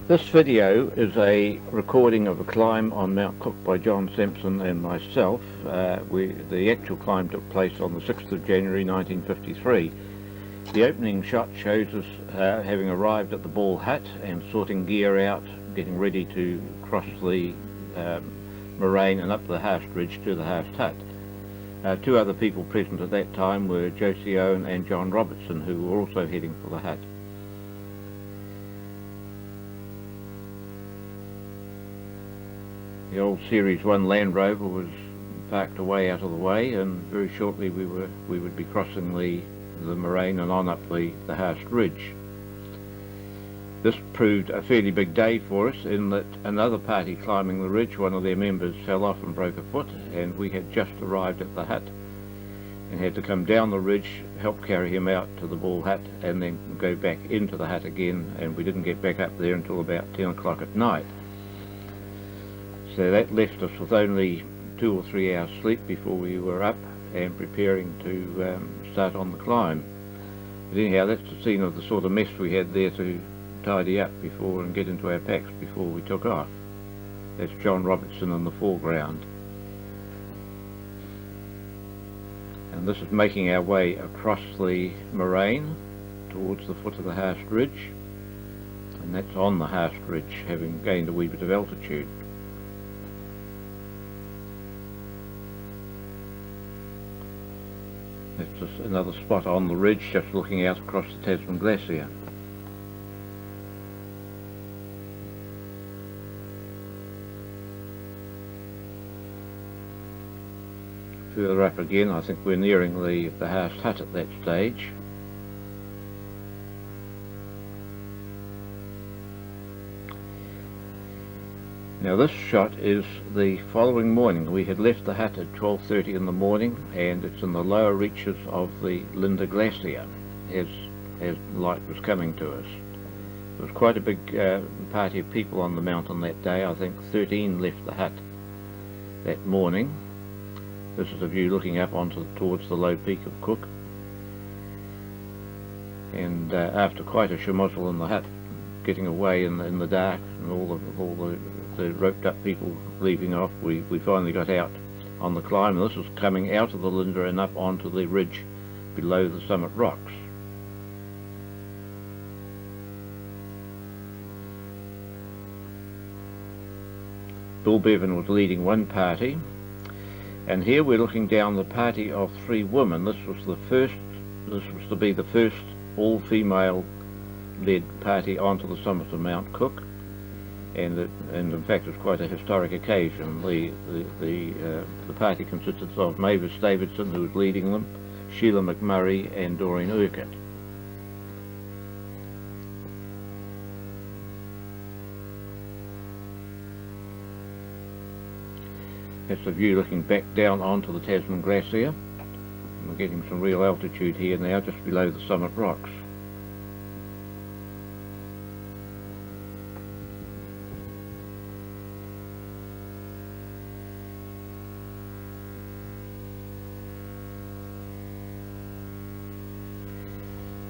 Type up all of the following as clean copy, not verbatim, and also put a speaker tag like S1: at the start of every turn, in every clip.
S1: This video is a recording of a climb on Mount Cook by John Sampson and myself. The actual climb took place on the 6th of January 1953. The opening shot shows us having arrived at the Ball Hut and sorting gear out, getting ready to cross the moraine and up the Harst Ridge to the Harst Hut. Two other people present at that time were Josie Owen and John Robertson, who were also heading for the hut. The old Series 1 Land Rover was parked away out of the way, and very shortly we would be crossing the moraine and on up the Harst Ridge. This proved a fairly big day for us, in that another party climbing the ridge, one of their members fell off and broke a foot, and we had just arrived at the hut and had to come down the ridge, help carry him out to the Ball Hut, and then go back into the hut again, and we didn't get back up there until about 10 o'clock at night. So that left us with only 2 or 3 hours sleep before we were up and preparing to start on the climb. But anyhow, that's the scene of the sort of mess we had there to tidy up before and get into our packs before we took off. That's John Robertson in the foreground. And this is making our way across the moraine towards the foot of the Harst Ridge, and that's on the Harst Ridge, having gained a wee bit of altitude. That's just another spot on the ridge, just looking out across the Tasman Glacier. Further up again, I think we're nearing the Harst Hut at that stage. Now this shot is the following morning. We had left the hut at 12:30 in the morning, and it's in the lower reaches of the Linda Glacier as light was coming to us. There was quite a big party of people on the mountain that day. I think 13 left the hut that morning. This is a view looking up towards the low peak of Cook. And after quite a shemozzle in the hut, getting away in the dark, and all the roped up people leaving off, we finally got out on the climb. This was coming out of the Linda and up onto the ridge below the summit rocks. Bill Bevan was leading one party, and here we're looking down the party of 3 women. This was to be the first all-female led party onto the summit of Mount Cook, and in fact it's quite a historic occasion. The party consisted of Mavis Davidson, who was leading them, Sheila McMurray and Doreen Urquhart. That's the view looking back down onto the Tasman Glacier. We're getting some real altitude here now, just below the summit rocks.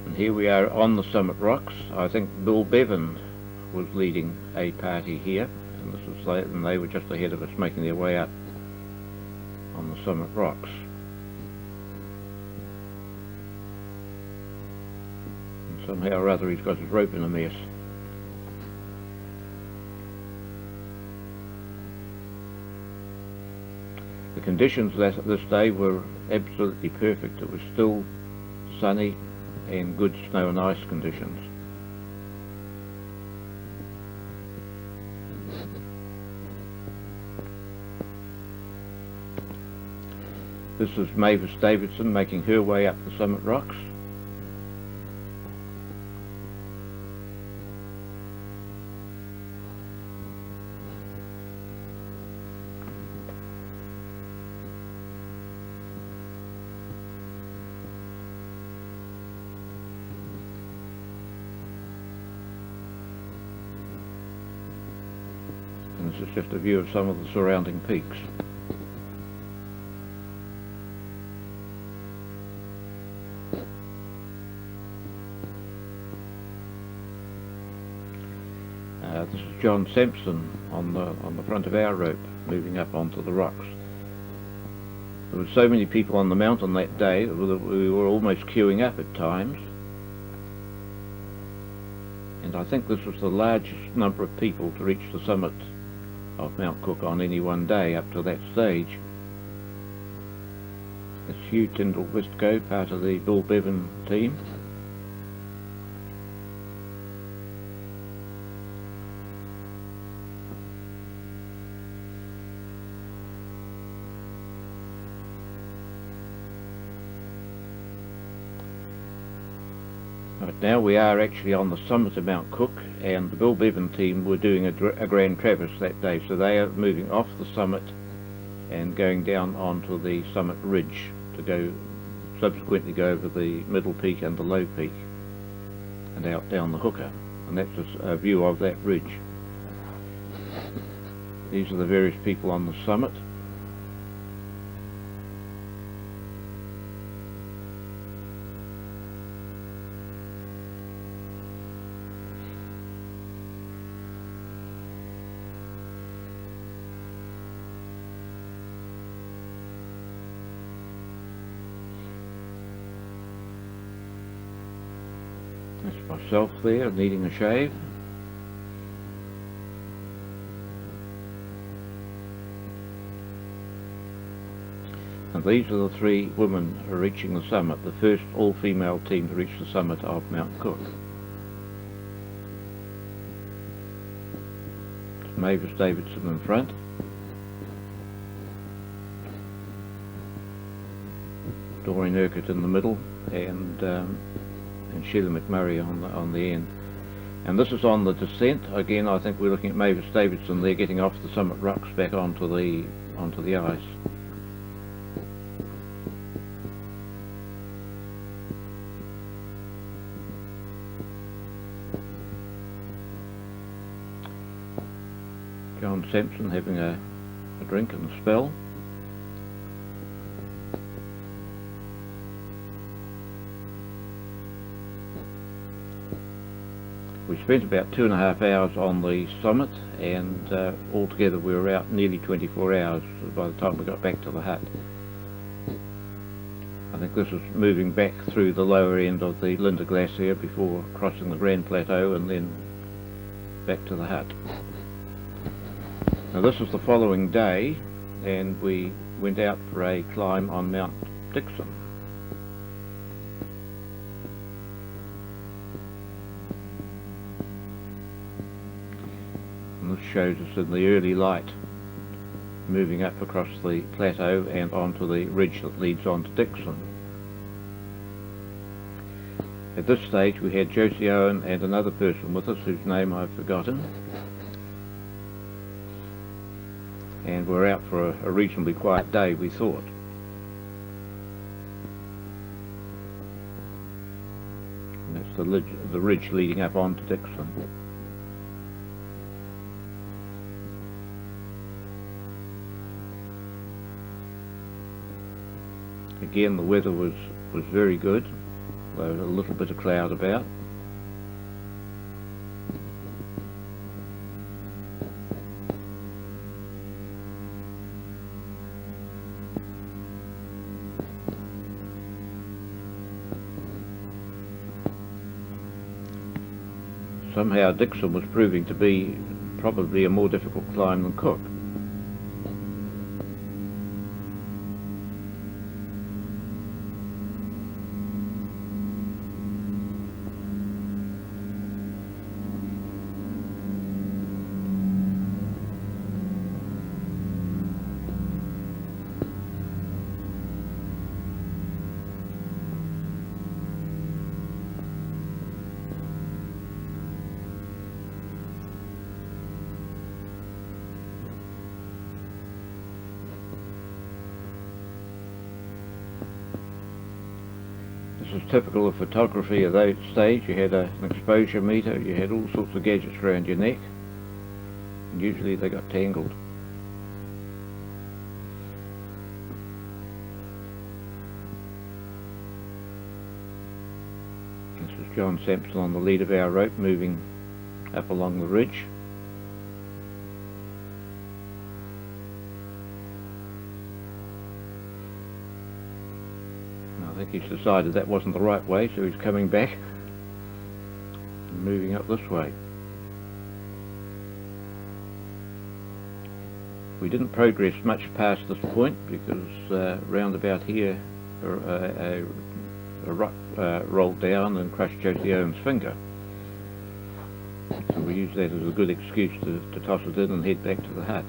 S1: And here we are on the summit rocks. I think Bill Bevan was leading a party here, and they were just ahead of us, making their way up on the summit rocks. And somehow or other he's got his rope in a mess. The conditions this day were absolutely perfect. It was still sunny and good snow and ice conditions. This is Mavis Davidson making her way up the summit rocks. And this is just a view of some of the surrounding peaks. This is John Sampson on the front of our rope, moving up onto the rocks. There were so many people on the mountain that day that we were almost queuing up at times. And I think this was the largest number of people to reach the summit of Mount Cook on any one day up to that stage. It's Hugh Tyndall Westco, part of the Bill Bevan team. Right, now we are actually on the summit of Mount Cook, and the Bill Bevan team were doing a Grand Traverse that day, so they are moving off the summit and going down onto the summit ridge to subsequently go over the middle peak and the low peak and out down the hooker, and that's a view of that ridge. These are the various people on the summit. That's myself there, needing a shave. And these are the three women who are reaching the summit, the first all-female team to reach the summit of Mount Cook. It's Mavis Davidson in front. Doreen Urquhart in the middle, and Sheila McMurray on the end. And this is on the descent. Again, I think we're looking at Mavis Davidson there getting off the summit rocks back onto the ice. John Sampson having a drink and a spell. We spent about 2.5 hours on the summit, and altogether we were out nearly 24 hours by the time we got back to the hut. I think this was moving back through the lower end of the Linda Glacier before crossing the Grand Plateau and then back to the hut. Now this was the following day, and we went out for a climb on Mount Dixon. And this shows us in the early light moving up across the plateau and onto the ridge that leads on to Dixon. At this stage we had Josie Owen and another person with us whose name I've forgotten, and we're out for a reasonably quiet day, we thought. And that's the ridge leading up onto Dixon. Again, the weather was very good, though a little bit of cloud about. Somehow Dixon was proving to be probably a more difficult climb than Cook. This was typical of photography at that stage. You had an exposure meter, you had all sorts of gadgets around your neck, and usually they got tangled. This was John Sampson on the lead of our rope moving up along the ridge. think he's decided that wasn't the right way, so he's coming back and moving up this way. We didn't progress much past this point because round about here a rock rolled down and crushed Josie Owen's finger. So we used that as a good excuse to toss it in and head back to the hut.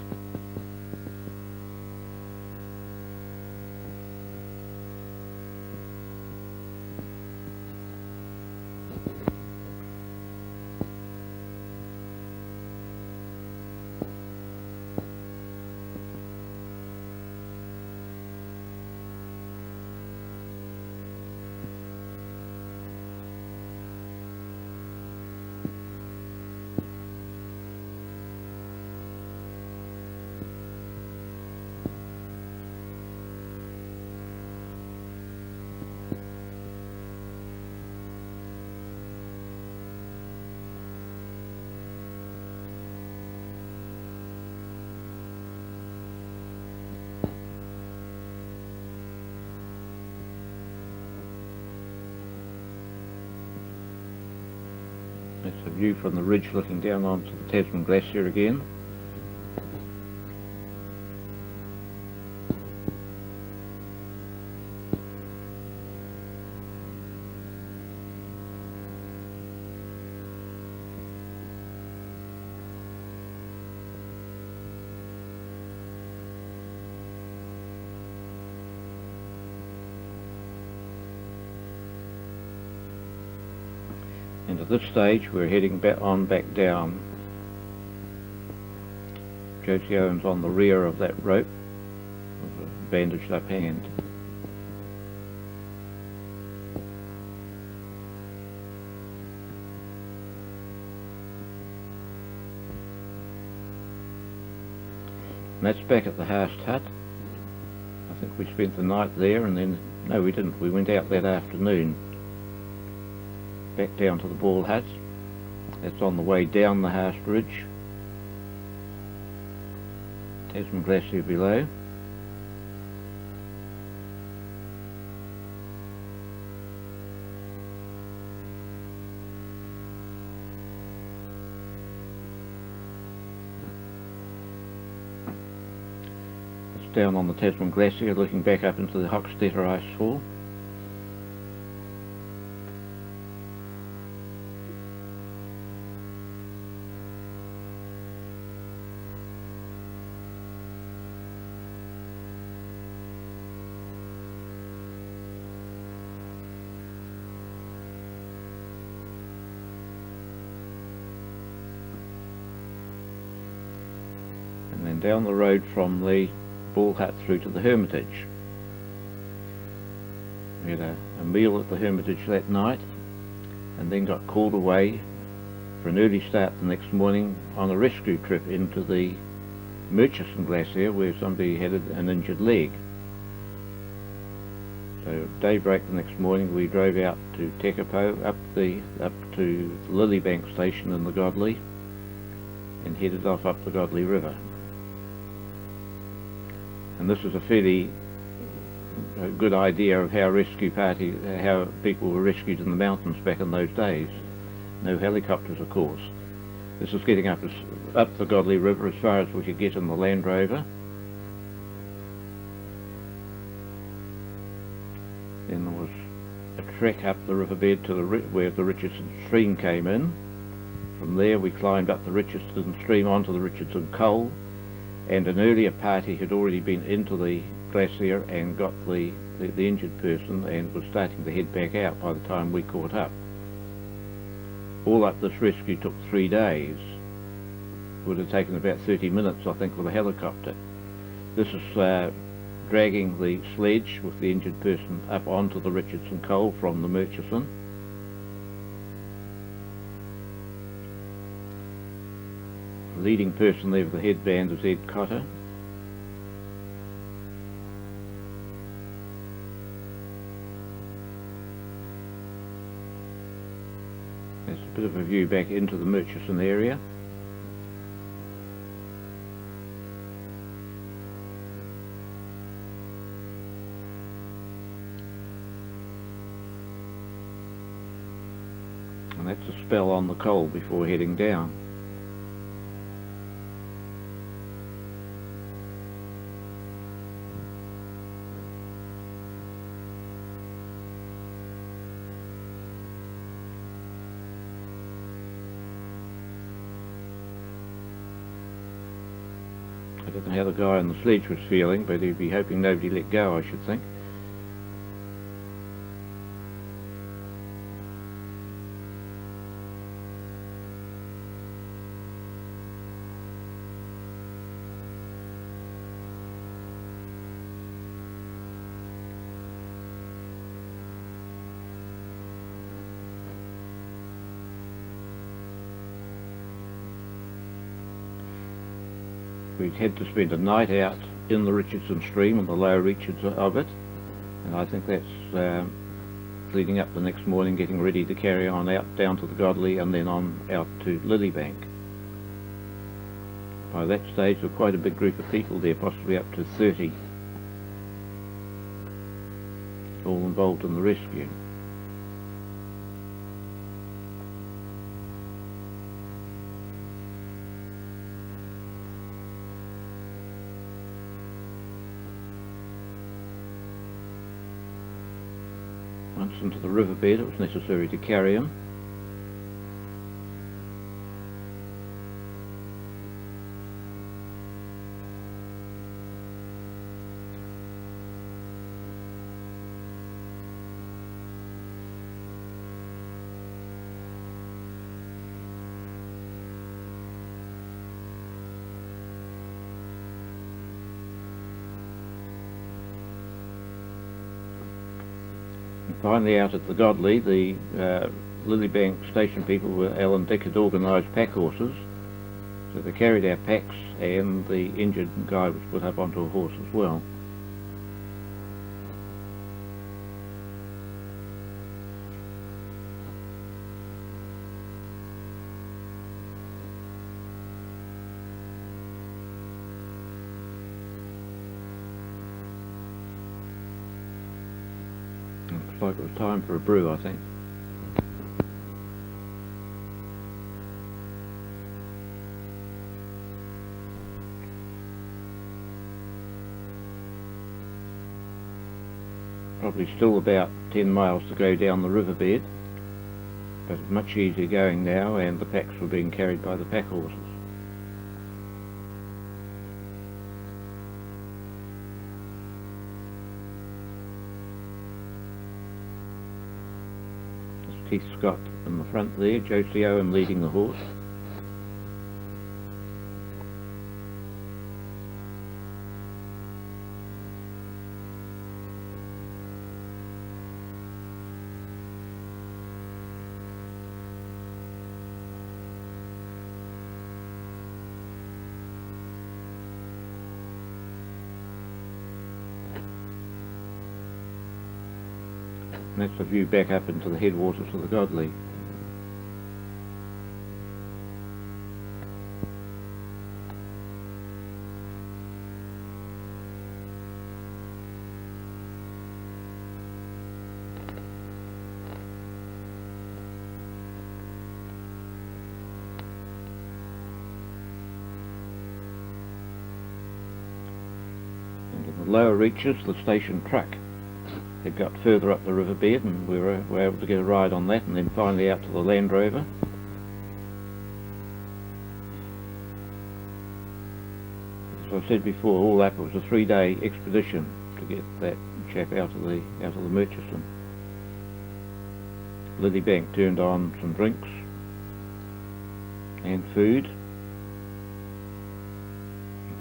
S1: That's a view from the ridge looking down onto the Tasman Glacier again. And at this stage we're heading back down. Josie Owen's on the rear of that rope with a bandaged up hand. And that's back at the Haast hut. I think we spent the night there, and then, no we didn't, we went out that afternoon back down to the Ball hut. That's on the way down the Haast ridge. Tasman Glacier below. It's down on the Tasman Glacier looking back up into the Hochstetter Icefall. And then down the road from the Ball hut through to the Hermitage. We had a meal at the Hermitage that night, and then got called away for an early start the next morning on a rescue trip into the Murchison Glacier, where somebody had an injured leg. So at daybreak the next morning we drove out to Tekapo, up to the Lilybank station in the Godley, and headed off up the Godley River. And this is a fairly good idea of how how people were rescued in the mountains back in those days. No helicopters, of course. This is getting up the Godley River as far as we could get in the Land Rover. Then there was a trek up the riverbed to where the Richardson stream came in. From there we climbed up the Richardson stream onto the Richardson Coal, and an earlier party had already been into the glacier and got the injured person and was starting to head back out by the time we caught up. All up this rescue took 3 days. It would have taken about 30 minutes I think with a helicopter. This is dragging the sledge with the injured person up onto the Richardson Coal from the Murchison. The leading person there with the headband is Ed Cotter. There's a bit of a view back into the Murchison area. spell on the coal before heading down. I don't know how the guy on the sledge was feeling, but he'd be hoping nobody let go, I should think. We had to spend a night out in the Richardson stream and the lower reaches of it, and I think that's leading up the next morning, getting ready to carry on out down to the Godley and then on out to Lilybank. By that stage there were quite a big group of people there, possibly up to 30, all involved in the rescue. Once into the riverbed, it was necessary to carry him. Finally out at the Godley, the Lilybank station people were Alan Dick had organised pack horses, so they carried our packs and the injured guy was put up onto a horse as well. Looks like it was time for a brew, I think. Probably still about 10 miles to go down the riverbed, but much easier going now, and the packs were being carried by the pack horses. Keith Scott in the front there, Josie Owen leading the horse. And that's the view back up into the headwaters of the Godley. And in the lower reaches, the station truck had got further up the riverbed, and we were able to get a ride on that, and then finally out to the Land Rover. As I said before, all that was a 3-day expedition to get that chap out of the Murchison. Lilybank turned on some drinks and food, and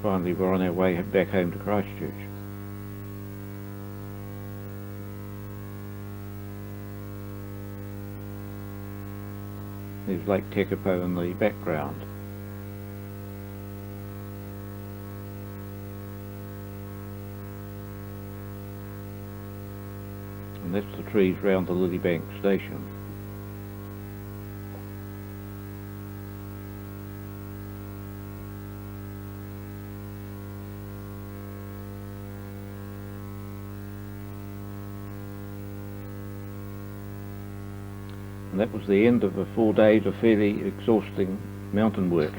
S1: finally we're on our way back home to Christchurch. There's Lake Tekapo in the background. And that's the trees round the Lilybank station. And that was the end of 4 days of fairly exhausting mountain work.